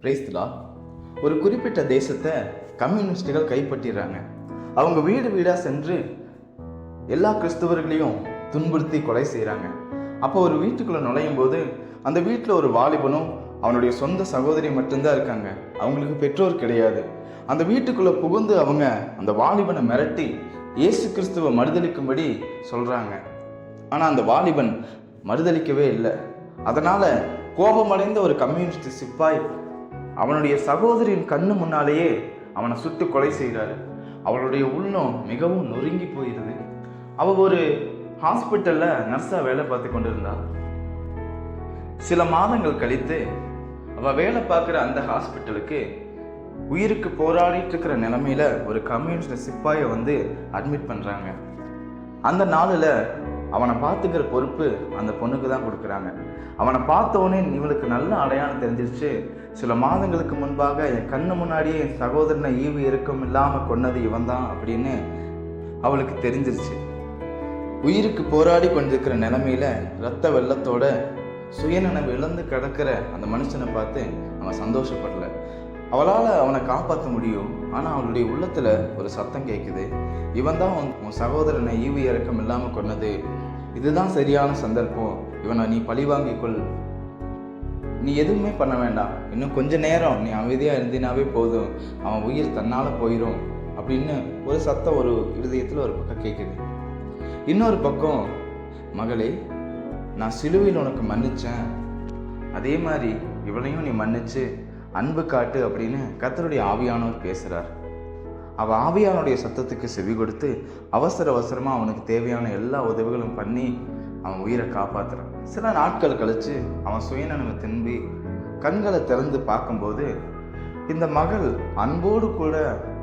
Praise the Lord. ஒரு குறிப்பிட்ட தேசத்தை கம்யூனிஸ்டுகள் கைப்பற்றிடுறாங்க. அவங்க வீடு வீடாக சென்று எல்லா கிறிஸ்தவர்களையும் துன்புறுத்தி கொலை செய்கிறாங்க. அப்போ ஒரு வீட்டுக்குள்ளே நுழையும் போது அந்த வீட்டில் ஒரு வாலிபனும் அவனுடைய சொந்த சகோதரி மட்டும்தான் இருக்காங்க. அவங்களுக்கு பெற்றோர் கிடையாது. அந்த வீட்டுக்குள்ளே புகுந்து அவங்க அந்த வாலிபனை மிரட்டி இயேசு கிறிஸ்துவை மறுதளிக்கும்படி சொல்கிறாங்க. ஆனால் அந்த வாலிபன் மறுதளிக்கவே இல்லை. அதனால் கோபமடைந்த ஒரு கம்யூனிஸ்ட் சிப்பாய் அவனுடைய சகோதரியின் கண்ணு முன்னாலேயே அவனை சுட்டு கொலை செய்கிறாரு. அவளுடைய உள்ளம் மிகவும் நொறுங்கி போயிடுது. அவள் ஒரு ஹாஸ்பிட்டலில் நர்ஸாக வேலை பார்த்து கொண்டிருந்தா. சில மாதங்கள் கழித்து அவள் வேலை பார்க்குற அந்த ஹாஸ்பிட்டலுக்கு உயிருக்கு போராடிட்டு இருக்கிற நிலைமையில ஒரு கம்யூனிஸ்ட் சிப்பாயை வந்து அட்மிட் பண்ணுறாங்க. அந்த நாளில் அவனை பார்த்துக்கிற பொறுப்பு அந்த பொண்ணுக்கு தான் கொடுக்குறாங்க. அவனை பார்த்தவொடனே இவளுக்கு நல்ல அடையாளம் தெரிஞ்சிருச்சு. சில மாதங்களுக்கு முன்பாக என் கண்ணு முன்னாடியே என் சகோதரனை ஈவு இறக்கம் இல்லாமல் கொன்னது இவன் தான் அப்படின்னு அவளுக்கு தெரிஞ்சிருச்சு. உயிருக்கு போராடி கொண்டிருக்கிற நிலைமையில இரத்த வெள்ளத்தோட சுயநினைவு இழந்து கிடக்கிற அந்த மனுஷனை பார்த்து அவன் சந்தோஷப்படல. அவளால் அவனை காப்பாற்ற முடியும். ஆனால் அவளுடைய உள்ளத்தில் ஒரு சத்தம் கேட்குது, இவன் தான் உன் சகோதரனை ஈவு இறக்கம் இல்லாமல் கொன்னது. இதுதான் சரியான சந்தர்ப்பம். இவனை நீ பழிவாங்கிக்கொள். நீ எதுவுமே பண்ண வேண்டாம். இன்னும் கொஞ்ச நேரம் நீ அமைதியாக இருந்தினாவே போதும். அவன் உயிர் தன்னால் போயிடும் அப்படின்னு ஒரு சத்தம் ஒரு இருதயத்தில் ஒரு பக்கம் கேட்குது. இன்னொரு பக்கம், மகளே, நான் சிலுவையில் உனக்கு மன்னிச்சேன், அதே மாதிரி இவளையும் நீ மன்னிச்சு அன்பு காட்டு அப்படின்னு கர்த்தருடைய ஆவியானவர் பேசுகிறார். அவள் ஆவியானுடைய சத்தத்துக்கு செவி கொடுத்து அவசரமாக அவனுக்கு தேவையான எல்லா உதவிகளும் பண்ணி அவன் உயிரை காப்பாற்றுறான். சில நாட்கள் கழித்து அவன் சுயநினைவு திரும்பி கண்களை திறந்து பார்க்கும்போது இந்த மகள் அன்போடு கூட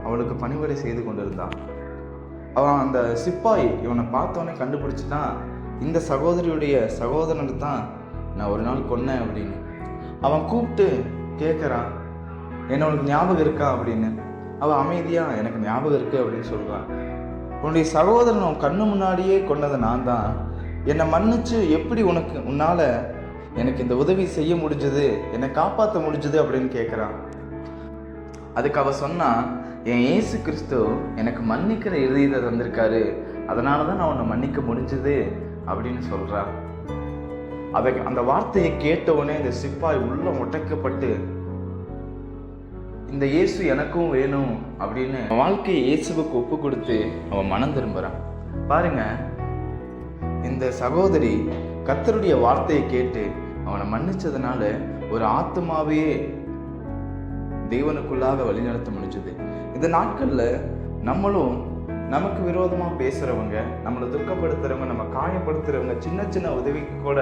அவளுக்கு பணிவிடை செய்து கொண்டிருந்தான். அவன் அந்த சிப்பாய் இவனை பார்த்தோன்னே கண்டுபிடிச்சிட்டான், இந்த சகோதரியுடைய சகோதரனை தான் நான் ஒரு நாள் கொன்னேன் அப்படின்னு. அவன் கூப்பிட்டு கேட்குறான், என்னோட ஞாபகம் இருக்கா அப்படின்னு. அவள் அமைதியாக எனக்கு ஞாபகம் இருக்கு அப்படின்னு சொல்கிறான். உன்னுடைய சகோதரன் உன் கண்ணு முன்னாடியே கொண்டதை நான் தான். என்னை மன்னிச்சு எப்படி உன்னால் எனக்கு இந்த உதவி செய்ய முடிஞ்சது, என்னை காப்பாற்ற முடிஞ்சது அப்படின்னு கேட்குறான். அதுக்கு அவள் சொன்னா, என் இயேசு கிறிஸ்து எனக்கு மன்னிக்கிற இதயத்தை தந்திருக்காரு, அதனால தான் நான் உன்னை மன்னிக்க முடிஞ்சது அப்படின்னு சொல்கிறான். அந்த வார்த்தையை கேட்டவுடனே இந்த சிப்பாய் உள்ள உடைக்கப்பட்டு இந்த இயேசு எனக்கும் வேணும் அப்படின்னு வாழ்க்கையை இயேசுவுக்கு ஒப்பு கொடுத்து அவன் மனம் திரும்புறான். பாருங்க, இந்த சகோதரி கர்த்தருடைய வார்த்தையை கேட்டு அவனை மன்னிச்சதுனால ஒரு ஆத்மாவே தேவனுக்குள்ளாக வழிநடத்த முடிஞ்சது. இந்த நாட்கள்ல நம்மளும் நமக்கு விரோதமாக பேசுகிறவங்க, நம்மளை துக்கப்படுத்துகிறவங்க, நம்ம காயப்படுத்துகிறவங்க, சின்ன சின்ன உதவிக்கு கூட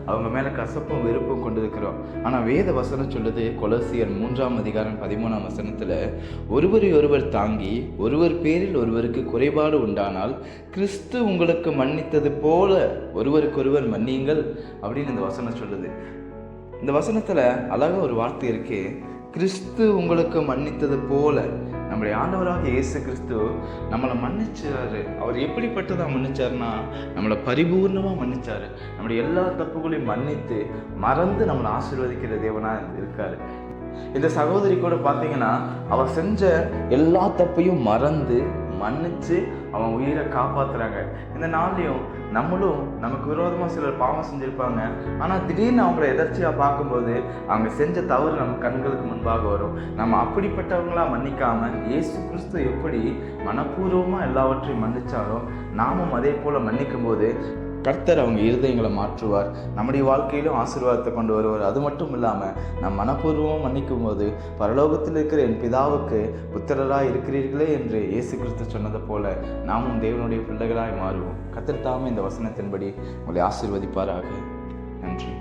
அவங்க மேலே கசப்பும் வெறுப்பும் கொண்டு இருக்கிறோம். ஆனால் வேத வசனம் சொல்லுது, கொலோசியர் 3:13 ஒருவரை ஒருவர் தாங்கி ஒருவர் பேரில் ஒருவருக்கு குறைபாடு உண்டானால் கிறிஸ்து உங்களுக்கு மன்னித்தது போல ஒருவருக்கொருவர் மன்னியுங்கள் அப்படின்னு இந்த வசனம் சொல்லுது. இந்த வசனத்தில் அழகாக ஒரு வார்த்தை இருக்கு, கிறிஸ்து உங்களுக்கு மன்னித்தது போல. நம்முடைய ஆண்டவராக இயேசு கிறிஸ்து நம்மளை மன்னிச்சாரு. அவர் எப்படிப்பட்டதா மன்னிச்சாருன்னா, நம்மளை பரிபூர்ணமாக மன்னிச்சாரு. நம்முடைய எல்லா தப்புகளையும் மன்னித்து மறந்து நம்மளை ஆசீர்வதிக்கிற தேவனாக இருக்காரு. இந்த சகோதரி கூட பார்த்தீங்கன்னா, அவள் செஞ்ச எல்லா தப்பையும் மறந்து மன்னிச்சு அவன் உயிரை காப்பாற்றுறாங்க. இந்த நாள்லையும் நம்மளும் நமக்கு விரோதமாக சிலர் பாவம் செஞ்சுருப்பாங்க. ஆனால் திடீர்னு அவங்கள எதர்ச்சியாக பார்க்கும்போது அவங்க செஞ்ச தவறு நம்ம கண்களுக்கு முன்பாக வரும். நம்ம அப்படிப்பட்டவங்களா மன்னிக்காமல் இயேசு கிறிஸ்து எப்படி மனப்பூர்வமாக எல்லாவற்றையும் மன்னிச்சாலும் நாமும் அதே போல் மன்னிக்கும் போது கர்த்தர் அவங்க இருதயங்களை மாற்றுவார். நம்முடைய வாழ்க்கையிலும் ஆசீர்வாதத்தை கொண்டு வருவார். அது மட்டும் இல்லாமல் நம் மனப்பூர்வமாக மன்னிக்கும் போது பரலோகத்தில் இருக்கிற என் பிதாவுக்கு புத்திரராய் இருக்கிறீர்களே என்று இயேசு கிறிஸ்து சொன்னது போல நாமும் தேவனுடைய பிள்ளைகளாய் மாறுவோம். கர்த்தர் தாமே இந்த வசனத்தின்படி உங்களை ஆசீர்வதிப்பாராக. நன்றி.